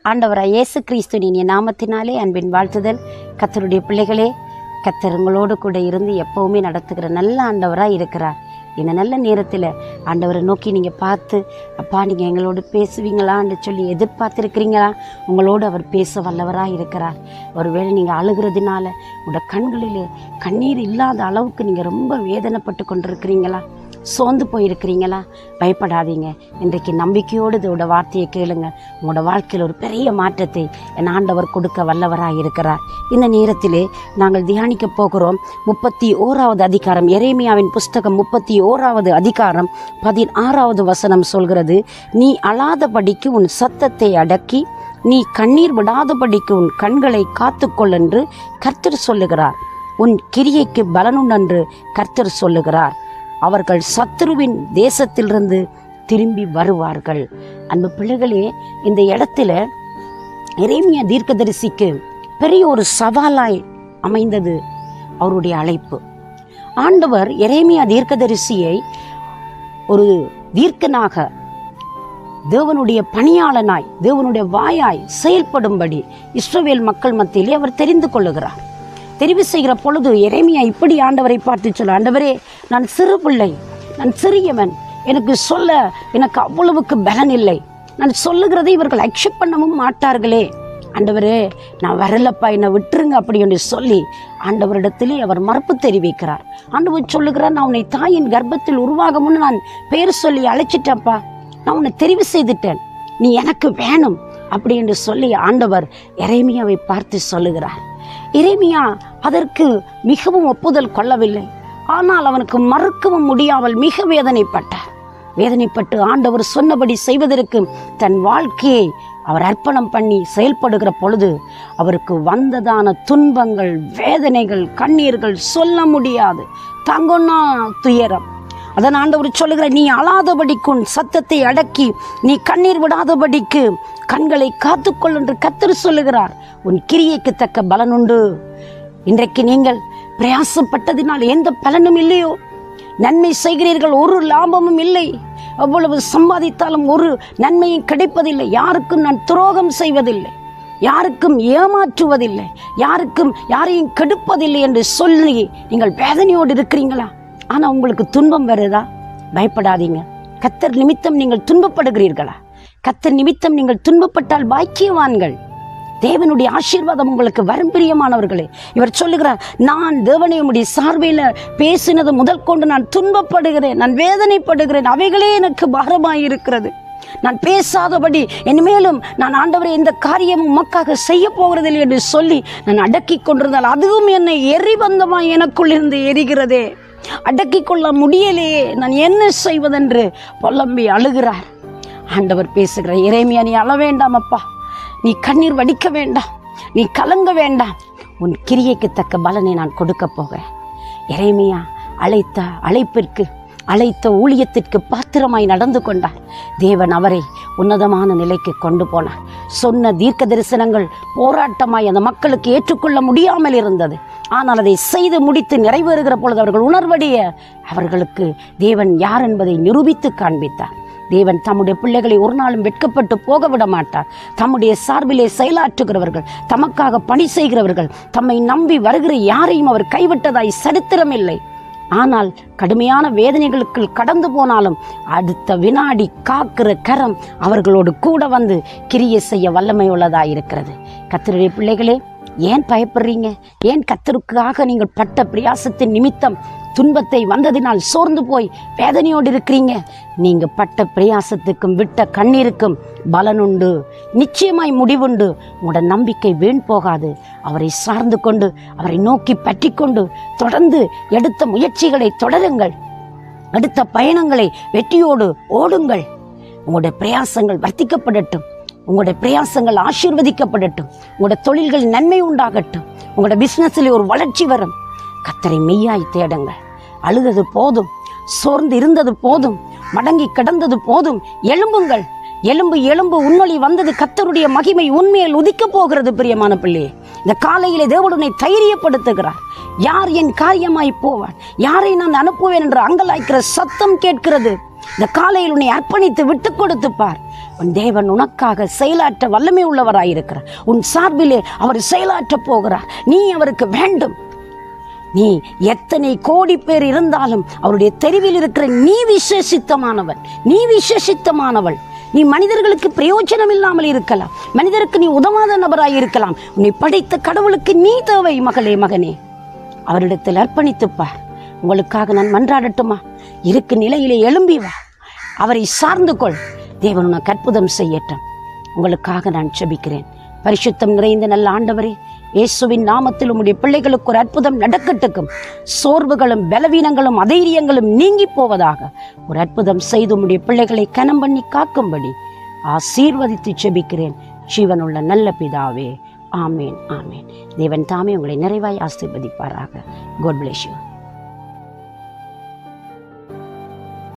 ஆண்டவராய் இயேசு கிறிஸ்துவின் நாமத்தினாலே அன்பின் வாழ்த்துதல். கர்த்தருடைய பிள்ளைகளே, கர்த்தர் உங்களோடு கூட இருந்து எப்பவுமே நடத்துகிற நல்ல ஆண்டவராக இருக்கிறார். இந்த நல்ல நேரத்தில் ஆண்டவரை நோக்கி நீங்கள் பார்த்து, அப்பா நீங்கள் எங்களோடு பேசுவீங்களான்னு சொல்லி எதிர்பார்த்துருக்கிறீங்களா? உங்களோடு அவர் பேச வல்லவராக இருக்கிறார். ஒருவேளை நீங்கள் அழுகிறதுனால உங்களோட கண்களிலே கண்ணீர் இல்லாத அளவுக்கு நீங்கள் ரொம்ப வேதனைப்பட்டு கொண்டிருக்கிறீங்களா? சோர்ந்து போயிருக்கிறீங்களா? பயப்படாதீங்க. இன்றைக்கு நம்பிக்கையோடு இதோட வார்த்தையை கேளுங்க. உங்களோட வாழ்க்கையில் ஒரு பெரிய மாற்றத்தை என் ஆண்டவர் கொடுக்க வல்லவராக இருக்கிறார். இந்த நேரத்திலே நாங்கள் தியானிக்க போகிறோம் 31வது அதிகாரம், எரேமியாவின் புஸ்தகம் 31வது அதிகாரம் 16வது வசனம் சொல்கிறது, நீ அழாதபடிக்கு உன் சத்தத்தை அடக்கி நீ கண்ணீர் விடாதபடிக்கு உன் கண்களை காத்துக்கொள் என்று கர்த்தர் சொல்லுகிறார். உன் கிரியைக்கு பலனுண்டு கர்த்தர் சொல்லுகிறார். அவர்கள் சத்துருவின் தேசத்திலிருந்து திரும்பி வருவார்கள். அன்பு பிள்ளைகளே, இந்த இடத்துல எரேமியா தீர்க்கதரிசிக்கு பெரிய ஒரு சவாலாய் அமைந்தது அவருடைய அழைப்பு. ஆண்டவர் எரேமியா தீர்க்கதரிசியை ஒரு தீர்க்கனாக, தேவனுடைய பணியாளனாய், தேவனுடைய வாயாய் செயல்படும்படி இஸ்ரவேல் மக்கள் மத்தியிலே அவர் தெரிந்து கொள்ளுகிறார். தெரிவு செய்கிற பொழுது எரேமியா இப்படி ஆண்டவரை பார்த்து சொல்ல, ஆண்டவரே, நான் சிறு பிள்ளை, நான் சிறியவன், எனக்கு அவ்வளவுக்கு பலன் இல்லை, நான் சொல்லுகிறதை இவர்கள் அக்செப்ட் பண்ணவும் மாட்டார்களே, ஆண்டவரே நான் வரலப்பா, என்னை விட்டுருங்க அப்படி என்று சொல்லி ஆண்டவரிடத்திலே அவர் மறுப்பு தெரிவிக்கிறார். ஆண்டவர் சொல்லுகிறார், நான் உன்னை தாயின் கர்ப்பத்தில் உருவாக முன்னு நான் பேர் சொல்லி அழைச்சிட்டப்பா, நான் உன்னை தெரிவு செய்துட்டேன், நீ எனக்கு வேணும் அப்படி என்று சொல்லி ஆண்டவர் எரேமியாவை பார்த்து சொல்லுகிறார். எரேமியா அதற்கு மிகவும் ஒப்புதல் கொள்ளவில்லை. ஆனால் அவனுக்கு மறுக்கவும் முடியாமல் மிக வேதனைப்பட்டு ஆண்டவர் சொன்னபடி செய்வதற்கு தன் வாழ்க்கையை அவர் அர்ப்பணம் பண்ணி செயல்படுகிற பொழுது அவருக்கு வந்ததான துன்பங்கள், வேதனைகள், கண்ணீர்கள் சொல்ல முடியாது, தங்கொன்னா துயரம். அதன் ஆண்டவர் சொல்லுகிற, நீ அழாதபடிக்கு உன் சத்தத்தை அடக்கி நீ கண்ணீர் விடாதபடிக்கு கண்களை காத்துக்கொள் என்று கர்த்தர் சொல்லுகிறார். உன் கிரியைக்கு தக்க பலனுண்டு. இன்றைக்கு நீங்கள் பிரயாசப்பட்டதினால் எந்த பலனும் இல்லையோ, நன்மை செய்கிறீர்கள், ஒரு லாபமும் இல்லை, அவ்வளவு சம்பாதித்தாலும் ஒரு நன்மையும் கிடைப்பதில்லை, யாருக்கும் நான் துரோகம் செய்வதில்லை, யாருக்கும் ஏமாற்றுவதில்லை, யாரையும் கெடுப்பதில்லை என்று சொல்லி நீங்கள் வேதனையோடு இருக்கிறீங்களா? ஆனால் உங்களுக்கு துன்பம் வருதா? பயப்படாதீங்க. கர்த்தர் நிமித்தம் நீங்கள் துன்பப்படுகிறீர்களா? கர்த்தர் நிமித்தம் நீங்கள் துன்பப்பட்டால் பாக்கியவான்கள். தேவனுடைய ஆசீர்வாதம் உங்களுக்கு வரும். பிரியமானவர்களே, இவர் சொல்லுகிறார், நான் தேவனுடைய சார்பில் பேசினது முதல் கொண்டு நான் துன்பப்படுகிறேன், நான் வேதனைப்படுகிறேன், அவைகளே எனக்கு பாரமாயிருக்கிறது. நான் பேசாதபடி இனிமேலும் நான் ஆண்டவரை எந்த காரியமும் உமக்காக செய்ய போகிறதில்லை என்று சொல்லி நான் அடக்கி கொண்டிருந்தால் அதுவும் என்னை எரிபந்தமாய் எனக்குள் இருந்து எரிகிறதே, அடக்கி கொள்ள முடியலையே, நான் என்ன செய்வதென்று புலம்பி அழுகிறார். ஆண்டவர் பேசுகிறார், எரேமியா நீ அழ வேண்டாம் அப்பா, நீ கண்ணீர் வடிக்க வேண்டாம், நீ கலங்க வேண்டாம், உன் கிரியைக்கு தக்க பலனை நான் கொடுக்க போகிறேன். எரேமியா அழைத்த ஊழியத்திற்கு பாத்திரமாய் நடந்து கொண்டார். தேவன் அவரை உன்னதமான நிலைக்கு கொண்டு போனார். சொன்ன தீர்க்க தரிசனங்கள் போராட்டமாய் அந்த மக்களுக்கு ஏற்றுக்கொள்ள முடியாமல் இருந்தது. ஆனால் அதை செய்து முடித்து நிறைவேறுகிற பொழுது அவர்கள் உணர்வடைய அவர்களுக்கு தேவன் யார் என்பதை நிரூபித்து காண்பித்தார். தேவன் தம்முடைய பிள்ளைகளை ஒரு நாளும் வெட்கப்பட்டு போக விட மாட்டார். தம்முடைய சார்பிலே செயலாற்றுகிறவர்கள், தமக்காக பணி செய்கிறவர்கள், தம்மை நம்பி வருகிற யாரையும் அவர் கைவிட்டதாய் சரித்திரமில்லை. ஆனால் கடுமையான வேதனைகளுக்கு கடந்து போனாலும் அடுத்த வினாடி காக்கிற கரம் அவர்களோடு கூட வந்து கிரியை செய்ய வல்லமை உள்ளதாயிருக்கிறது. கர்த்தருடைய பிள்ளைகளே, ஏன் பயப்படுறீங்க? ஏன் கர்த்தருக்காக நீங்கள் பட்ட பிரயாசத்தின் நிமித்தம் துன்பத்தை வந்ததினால் சோர்ந்து போய் வேதனையோடு இருக்கிறீங்க? நீங்க பட்ட பிரயாசத்துக்கும் விட்ட கண்ணீருக்கும் பலனுண்டு, நிச்சயமாய் முடிவுண்டு. உங்களோட நம்பிக்கை வீண் போகாது. அவரை சார்ந்து கொண்டு, அவரை நோக்கி பற்றி கொண்டு தொடர்ந்து எடுத்த முயற்சிகளை தொடருங்கள். அடுத்த பயணங்களை வெற்றியோடு ஓடுங்கள். உங்களுடைய பிரயாசங்கள் வர்த்திக்கப்படட்டும், உங்களுடைய பிரயாசங்கள் ஆசீர்வதிக்கப்படட்டும், உங்களுடைய தொழில்கள் நன்மை உண்டாகட்டும், உங்களுடைய பிஸ்னஸில் ஒரு வளர்ச்சி வரும். கர்த்தரை மெய்யாய் தேடுங்கள். அழுதது போதும், சோர்ந்து இருந்தது போதும், மடங்கி கிடந்தது போதும். எழும்புங்கள், எலும்பு உன்னொளி வந்தது, கர்த்தருடைய மகிமை உண்மையில் உதிக்க போகிறது. பிரியமான பிள்ளையே, இந்த காலையிலே தேவனுடைய தைரியப்படுத்துகிறார். யார் என் காரியமாய் போவார், யாரை நான் அனுப்புவேன் என்று அங்கலாய்க்கிற சத்தம் கேட்கிறது. இந்த காலையில் உன்னை அர்ப்பணித்து விட்டு கொடுத்து பார். உன் தேவன் உனக்காக செயலாற்ற வல்லமை உள்ளவராயிருக்கிறார். உன் சார்பிலே அவர் செயலாற்ற போகிறார். நீ அவருக்கு வேண்டும். நீ எத்தனை கோடி பேர் இருந்தாலும் அவருடைய தெருவில் இருக்கிற நீ விசேஷித்தமானவன், நீ விசேஷித்தமானவள். நீ மனிதர்களுக்கு பிரயோஜனம் இல்லாமல் இருக்கலாம், மனிதருக்கு நீ உதவாத நபராய் இருக்கலாம். உன்னை படைத்த கடவுளுக்கு நீ தேவை மகளே, மகனே. அவரிடத்தில் அர்ப்பணித்துப்பார். உங்களுக்காக நான் மன்றாடட்டுமா? இருக்கு நிலையிலே எழும்பி வா, அவரை சார்ந்து கொள். தேவன் உனக்கு அற்புதம் செய்யட்டும். உங்களுக்காக நான் ஜெபிக்கிறேன். பரிசுத்தம் நிறைந்த நல்ல ஆண்டவரே, இயேசுவின் நாமத்தில் உம்முடைய பிள்ளைகளுக்கு ஒரு அற்புதம் நடக்கட்டுக்கும். சோர்வுகளும் பலவீனங்களும் அதைரியங்களும் நீங்கி போவதாக ஒரு அற்புதம் செய்து உம்முடைய பிள்ளைகளை கனம் பண்ணி காக்கும்படி ஆசீர்வதித்து ஜெபிக்கிறேன் ஜீவனுள்ள நல்ல பிதாவே. ஆமேன், ஆமேன். தேவன் தாமே உங்களை நிறைவாய் ஆசீர்வதிப்பாராக. God bless you.